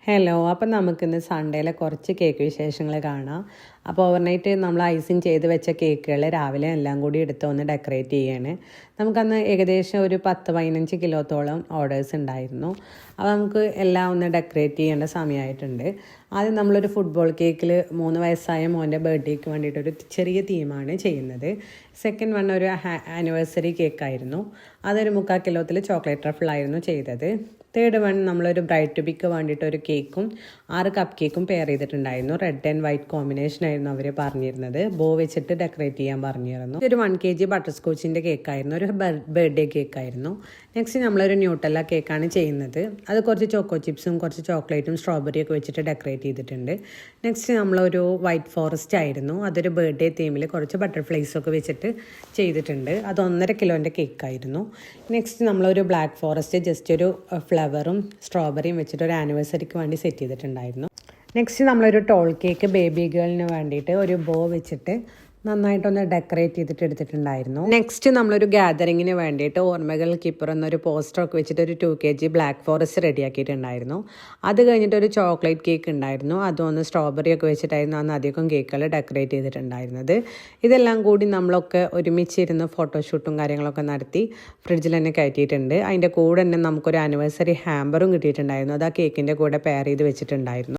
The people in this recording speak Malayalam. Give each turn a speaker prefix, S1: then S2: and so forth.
S1: ഹലോ, അപ്പം നമുക്കിന്ന് സൺഡേയിലെ കുറച്ച് കേക്ക് വിശേഷങ്ങൾ കാണാം. അപ്പോൾ ഓവർനൈറ്റ് നമ്മൾ ഐസിങ് ചെയ്ത് വെച്ച കേക്കുകൾ രാവിലെ എല്ലാം കൂടി എടുത്ത് ഒന്ന് ഡെക്കറേറ്റ് ചെയ്യാണ്. നമുക്കന്ന് ഏകദേശം ഒരു 10-15 കിലോത്തോളം ഓർഡേഴ്സ് ഉണ്ടായിരുന്നു. അപ്പോൾ നമുക്ക് എല്ലാം ഒന്ന് ഡെക്കറേറ്റ് ചെയ്യേണ്ട സമയമായിട്ടുണ്ട്. ആദ്യം നമ്മളൊരു ഫുട്ബോൾ കേക്കിൽ 3 വയസ്സായ മോൻ്റെ ബർത്ത്ഡേക്ക് വേണ്ടിയിട്ടൊരു ചെറിയ തീമാണ് ചെയ്യുന്നത്. സെക്കൻഡ് വൺ ഒരു ആനിവേഴ്സറി കേക്കായിരുന്നു. അതൊരു 3/4 കിലോത്തിൽ ചോക്ലേറ്റ് ട്രഫിളായിരുന്നു ചെയ്തത്. തേർഡ് വൺ നമ്മളൊരു ബ്രൈഡ് ടു ബിക്ക് വേണ്ടിയിട്ട് ഒരു കേക്കും 6 കപ്പ് കേക്കും പെയർ ചെയ്തിട്ടുണ്ടായിരുന്നു. റെഡ് ആൻഡ് വൈറ്റ് കോമ്പിനേഷൻ ആയിരുന്നു അവർ പറഞ്ഞിരുന്നത്. ബോ വെച്ചിട്ട് ഡെക്കറേറ്റ് ചെയ്യാൻ പറഞ്ഞിരുന്നു. ഒരു 1 kg ബട്ടർ സ്കോച്ചിൻ്റെ കേക്കായിരുന്നു. ഒരു ബർത്ത്ഡേ കേക്കായിരുന്നു. നെക്സ്റ്റ് നമ്മളൊരു ന്യൂട്ടല്ല കേക്കാണ് ചെയ്യുന്നത്. അത് കുറച്ച് ചോക്കോ ചിപ്സും കുറച്ച് ചോക്ലേറ്റും സ്ട്രോബെറിയൊക്കെ വെച്ചിട്ട് ഡെക്കറേറ്റ് ചെയ്തിട്ടുണ്ട്. നെക്സ്റ്റ് നമ്മളൊരു വൈറ്റ് ഫോറസ്റ്റ് ആയിരുന്നു. അതൊരു ബർത്ത്ഡേ തീമിൽ കുറച്ച് ബട്ടർഫ്ലൈസൊക്കെ വെച്ചിട്ട് ചെയ്തിട്ടുണ്ട്. അത് 1.5 കിലോൻ്റെ കേക്കായിരുന്നു. നെക്സ്റ്റ് നമ്മളൊരു ബ്ലാക്ക് ഫോറസ്റ്റ് ജസ്റ്റ് ഒരു ഫ്ലവറും സ്ട്രോബെറിയും വെച്ചിട്ട് ഒരു ആനിവേഴ്സറിക്ക് വേണ്ടി സെറ്റ് ചെയ്തിട്ടുണ്ടായിരുന്നു. നെക്സ്റ്റ് നമ്മളൊരു ടോൾ കേക്ക് ബേബി ഗേളിന് വേണ്ടിയിട്ട് ഒരു ബോ വെച്ചിട്ട് നന്നായിട്ടൊന്ന് ഡെക്കറേറ്റ് ചെയ്തിട്ട് എടുത്തിട്ടുണ്ടായിരുന്നു. നെക്സ്റ്റ് നമ്മളൊരു ഗ്യാതറിങ്ങിന് വേണ്ടിയിട്ട് ഓർമ്മകൾ കീപ്പർ എന്നൊരു പോസ്റ്ററൊക്കെ വെച്ചിട്ട് ഒരു 2 kg ബ്ലാക്ക് ഫോറസ്റ്റ് റെഡിയാക്കിയിട്ടുണ്ടായിരുന്നു. അത് കഴിഞ്ഞിട്ട് ഒരു ചോക്ലേറ്റ് കേക്ക് ഉണ്ടായിരുന്നു. അതൊന്ന് സ്ട്രോബെറിയൊക്കെ വെച്ചിട്ടായിരുന്നു അന്ന് അധികം കേക്കുകൾ ഡെക്കറേറ്റ് ചെയ്തിട്ടുണ്ടായിരുന്നത്. ഇതെല്ലാം കൂടി നമ്മളൊക്കെ ഒരുമിച്ചിരുന്ന് ഫോട്ടോഷൂട്ടും കാര്യങ്ങളൊക്കെ നടത്തി ഫ്രിഡ്ജിൽ തന്നെ കയറ്റിയിട്ടുണ്ട്. അതിൻ്റെ കൂടെ തന്നെ നമുക്കൊരു ആനിവേഴ്സറി ഹാമ്പറും കിട്ടിയിട്ടുണ്ടായിരുന്നു. അത് ആ കേക്കിൻ്റെ കൂടെ പെയർ ചെയ്ത് വെച്ചിട്ടുണ്ടായിരുന്നു.